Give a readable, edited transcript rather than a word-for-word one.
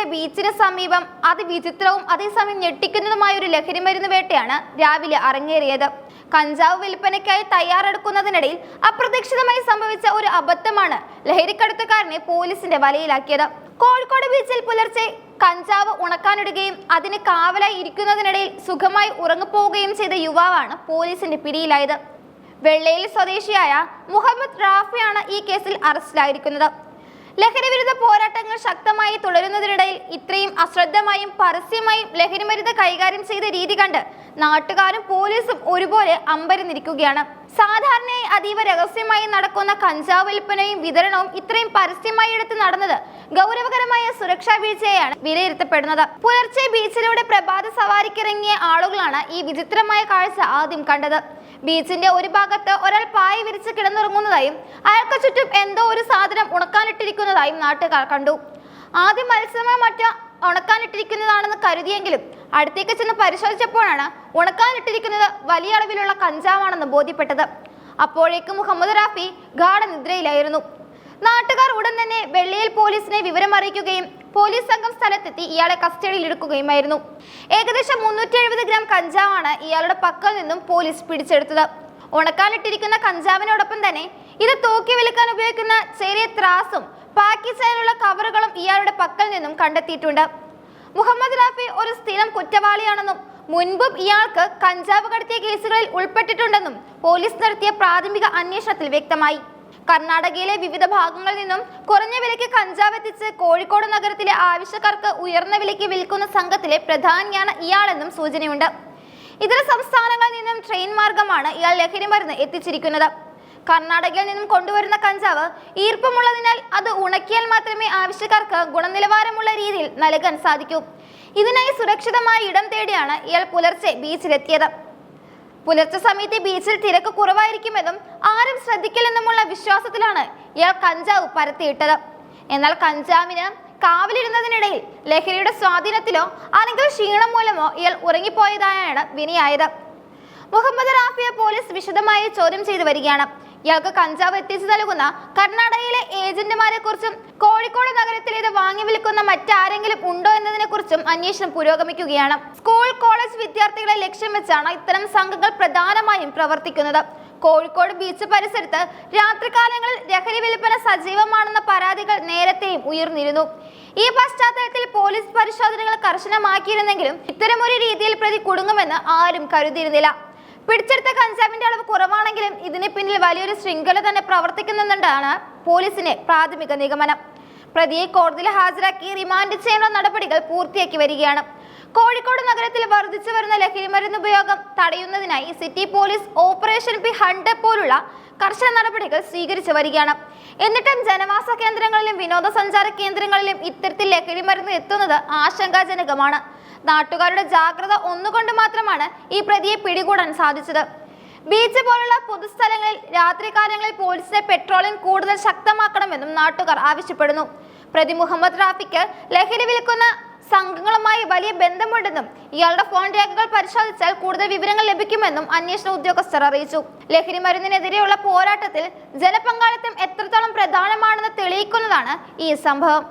കർണാടകയിലെ ബീച്ചിന് സമീപം അതിവിചിത്രവും അതേസമയം ഞെട്ടിക്കുന്നതുമായ ഒരു ലഹരിമരുന്ന് വേട്ടയാണ് രാവിലെ അരങ്ങേറിയത്. കഞ്ചാവ് വിൽപ്പനയ്ക്കായി തയ്യാറെടുക്കുന്നതിനിടയിൽ അപ്രതീക്ഷിതമായി സംഭവിച്ച ഒരു അബദ്ധമാണ് ലഹരിക്കടത്തുകാരനെ പോലീസിന്റെ വലയിലാക്കിയത്. കോഴിക്കോട് ബീച്ചിൽ പുലർച്ചെ കഞ്ചാവ് ഉണക്കാനിടുകയും അതിന് കാവലായി ഇരിക്കുന്നതിനിടയിൽ സുഖമായി ഉറങ്ങിപ്പോവുകയും ചെയ്ത യുവാവാണ് പോലീസിന്റെ പിടിയിലായത്. വെള്ളയിൽ സ്വദേശിയായ മുഹമ്മദ് റാഫിയാണ് ഈ കേസിൽ അറസ്റ്റിലായിരിക്കുന്നത്. ലഹരിവിരുദ്ധ പോരാട്ടങ്ങൾ ശക്തമായി തുടരുന്നതിനിടയിൽ ഇത്രയും അശ്രദ്ധമായും പരസ്യമായും ലഹരിമരുന്ന് കൈകാര്യം ചെയ്ത രീതി കണ്ട് നാട്ടുകാരും പോലീസും ഒരുപോലെ അമ്പരന്നിരിക്കുകയാണ്. സാധാരണയായി അതീവ രഹസ്യമായി നടക്കുന്ന കഞ്ചാവ് വിൽപ്പനയും വിതരണവും ഇത്രയും പരസ്യമായി എടുത്ത് നടന്നത് ഗൗരവകരമായ സുരക്ഷാ വീഴ്ചയാണ് വിലയിരുത്തപ്പെടുന്നത്. പുലർച്ചെ ബീച്ചിലൂടെ പ്രഭാത സവാരിക്കിറങ്ങിയ ആളുകളാണ് ഈ വിചിത്രമായ കാഴ്ച ആദ്യം കണ്ടത്. ബീച്ചിന്റെ ഒരു ഭാഗത്ത് ഒരാൾ പായ വിരിച്ച് കിടന്നുറങ്ങുന്നതായും അയാൾക്ക് ചുറ്റും എന്തോ ഒരു സാധനം ഉണക്കാനിട്ടിരിക്കുന്നതായും നാട്ടുകാർ കണ്ടു. ആദ്യം മത്സ്യമോ മറ്റോ ഉണക്കാനിട്ടിരിക്കുന്നതാണെന്ന് കരുതിയെങ്കിലും അടുത്തേക്ക് ചെന്ന് പരിശോധിച്ചപ്പോഴാണ് ഉണക്കാനിട്ടിരിക്കുന്നത് വലിയ അളവിലുള്ള കഞ്ചാവാണെന്ന് ബോധ്യപ്പെട്ടത്. അപ്പോഴേക്കും മുഹമ്മദ് റാഫി ഗാഢനിദ്രയിലായിരുന്നു. നാട്ടുകാർ ഉടൻ തന്നെ വെള്ളിയിൽ പോലീസിനെ വിവരം അറിയിക്കുകയും പോലീസ് സംഘം സ്ഥലത്തെത്തി ഇയാളെ കസ്റ്റഡിയിൽ എടുക്കുകയുമായിരുന്നു. ഏകദേശം 370 ഗ്രാം കഞ്ചാവാണ് ഇയാളുടെ പക്കൽ നിന്നും പോലീസ് പിടിച്ചെടുത്തത്. ഉണക്കാനിട്ടിരിക്കുന്ന കഞ്ചാവിനോടൊപ്പം തന്നെ ഇത് തൂക്കി വിൽക്കാൻ ഉപയോഗിക്കുന്ന ചെറിയ ത്രാസും പാക്ക് ചെയ്യാനുള്ള കവറുകളും ഇയാളുടെ പക്കൽ നിന്നും കണ്ടെത്തിയിട്ടുണ്ട്. മുഹമ്മദ് റാഫി ഒരു സ്ഥിരം കുറ്റവാളിയാണെന്നും മുൻപും ഇയാൾക്ക് കഞ്ചാവ് കടത്തിയ കേസുകളിൽ ഉൾപ്പെട്ടിട്ടുണ്ടെന്നും പോലീസ് നടത്തിയ പ്രാഥമിക അന്വേഷണത്തിൽ വ്യക്തമായി. കർണാടകയിലെ വിവിധ ഭാഗങ്ങളിൽ നിന്നും കുറഞ്ഞ വിലയ്ക്ക് കഞ്ചാവ് എത്തിച്ച് കോഴിക്കോട് നഗരത്തിലെ ആവശ്യക്കാർക്ക് ഉയർന്ന വിലയ്ക്ക് വിൽക്കുന്ന സംഘത്തിലെ പ്രധാനിയാണ് ഇയാളെന്നും സൂചനയുണ്ട്. ഇതര സംസ്ഥാനങ്ങളിൽ നിന്നും ട്രെയിൻ മാർഗമാണ് ഇയാൾ ലഹരിമരുന്ന് എത്തിച്ചിരിക്കുന്നത്. കർണാടകയിൽ നിന്നും കൊണ്ടുവരുന്ന കഞ്ചാവ് ഈർപ്പമുള്ളതിനാൽ അത് ഉണക്കിയാൽ മാത്രമേ ആവശ്യക്കാർക്ക് ഗുണനിലവാരമുള്ള രീതിയിൽ നൽകാൻ സാധിക്കൂ. ഇതിനായി സുരക്ഷിതമായ ഇടം തേടിയാണ് ഇയാൾ പുലർച്ചെ ബീച്ചിലെത്തിയത്. പുലർച്ചെ സമയത്ത് ബീച്ചിൽ തിരക്ക് കുറവായിരിക്കുമെന്നും ആരും ശ്രദ്ധിക്കില്ലെന്നുമുള്ള വിശ്വാസത്തിലാണ് ഇയാൾ കഞ്ചാവ് പരത്തിയിട്ടത്. എന്നാൽ കഞ്ചാവിന് കാവലിരുന്നതിനിടയിൽ ലഹരിയുടെ സ്വാധീനത്തിലോ അല്ലെങ്കിൽ ക്ഷീണം മൂലമോ ഇയാൾ ഉറങ്ങിപ്പോയതായാണ് വിനയായത്. മുഹമ്മദ് റാഫിയെ പോലീസ് വിശദമായി ചോദ്യം ചെയ്തു വരികയാണ്. ഇയാൾക്ക് കഞ്ചാവ് എത്തിച്ചു നൽകുന്ന കർണാടകയിലെ ഏജന്റുമാരെ കുറിച്ചും കോഴിക്കോട് നഗരത്തിൽ ഇത് വാങ്ങി വിൽക്കുന്ന മറ്റാരെങ്കിലും ഉണ്ടോ എന്നതിനെ കുറിച്ചും അന്വേഷണം പുരോഗമിക്കുകയാണ്. സ്കൂൾ കോളേജ് വിദ്യാർത്ഥികളെ ലക്ഷ്യം വെച്ചാണ് ഇത്തരം സംഘങ്ങൾ പ്രധാനമായും പ്രവർത്തിക്കുന്നത്. കോഴിക്കോട് ബീച്ച് പരിസരത്ത് രാത്രികാലങ്ങളിൽ ലഹരി വിൽപ്പന സജീവമാണെന്ന പരാതികൾ നേരത്തെയും ഉയർന്നിരുന്നു. ഈ പശ്ചാത്തലത്തിൽ പോലീസ് പരിശോധനകൾ കർശനമാക്കിയിരുന്നെങ്കിലും ഇത്തരമൊരു രീതിയിൽ പ്രതി കുടുങ്ങുമെന്ന് ആരും കരുതിയിരുന്നില്ല. പിടിച്ചെടുത്ത കഞ്ചാവിന്റെ അളവ് കുറവാണെങ്കിലും ഇതിന് പിന്നിൽ വലിയൊരു ശൃംഖല തന്നെ പ്രവർത്തിക്കുന്നുണ്ടെന്നാണ് പോലീസിന്റെ പ്രാഥമിക നിഗമനം. പ്രതിയെ കോടതിയിൽ ഹാജരാക്കി റിമാൻഡ് ചെയ്യാനുള്ള നടപടികൾ പൂർത്തിയാക്കി വരികയാണ്. കോഴിക്കോട് നഗരത്തിൽ വർദ്ധിച്ചു വരുന്ന ലഹരിമരുന്ന് ഉപയോഗം തടയുന്നതിനായി city police operation P hunt പോലുള്ള കർശന നടപടികൾ സ്വീകരിച്ചു വരികയാണ്. എന്നിട്ടും ജനവാസ കേന്ദ്രങ്ങളിലും വിനോദസഞ്ചാര കേന്ദ്രങ്ങളിലും ഇത്തരത്തിൽ ലഹരിമരുന്ന് എത്തുന്നത് ആശങ്കാജനകമാണ്. നാട്ടുകാരുടെ ജാഗ്രത ഒന്നുകൊണ്ട് മാത്രമാണ് ഈ പ്രതിയെ പിടികൂടാൻ സാധിച്ചത്. ബീച്ച് പോലുള്ള പൊതുസ്ഥലങ്ങളിൽ രാത്രികാലങ്ങളിൽ പോലീസിന്റെ പെട്രോളിംഗ് കൂടുതൽ ശക്തമാക്കണമെന്നും നാട്ടുകാർ ആവശ്യപ്പെടുന്നു. പ്രതി മുഹമ്മദ് റാഫിക്ക് ലഹരി വിൽക്കുന്ന സംഘങ്ങളുമായി വലിയ ബന്ധമുണ്ടെന്നും ഇയാളുടെ ഫോൺ രേഖകൾ പരിശോധിച്ചാൽ കൂടുതൽ വിവരങ്ങൾ ലഭിക്കുമെന്നും അന്വേഷണ ഉദ്യോഗസ്ഥർ അറിയിച്ചു. ലഹരി മരുന്നിനെതിരെയുള്ള പോരാട്ടത്തിൽ ജനപങ്കാളിത്തം എത്രത്തോളം പ്രധാനമാണെന്ന് തെളിയിക്കുന്നതാണ് ഈ സംഭവം.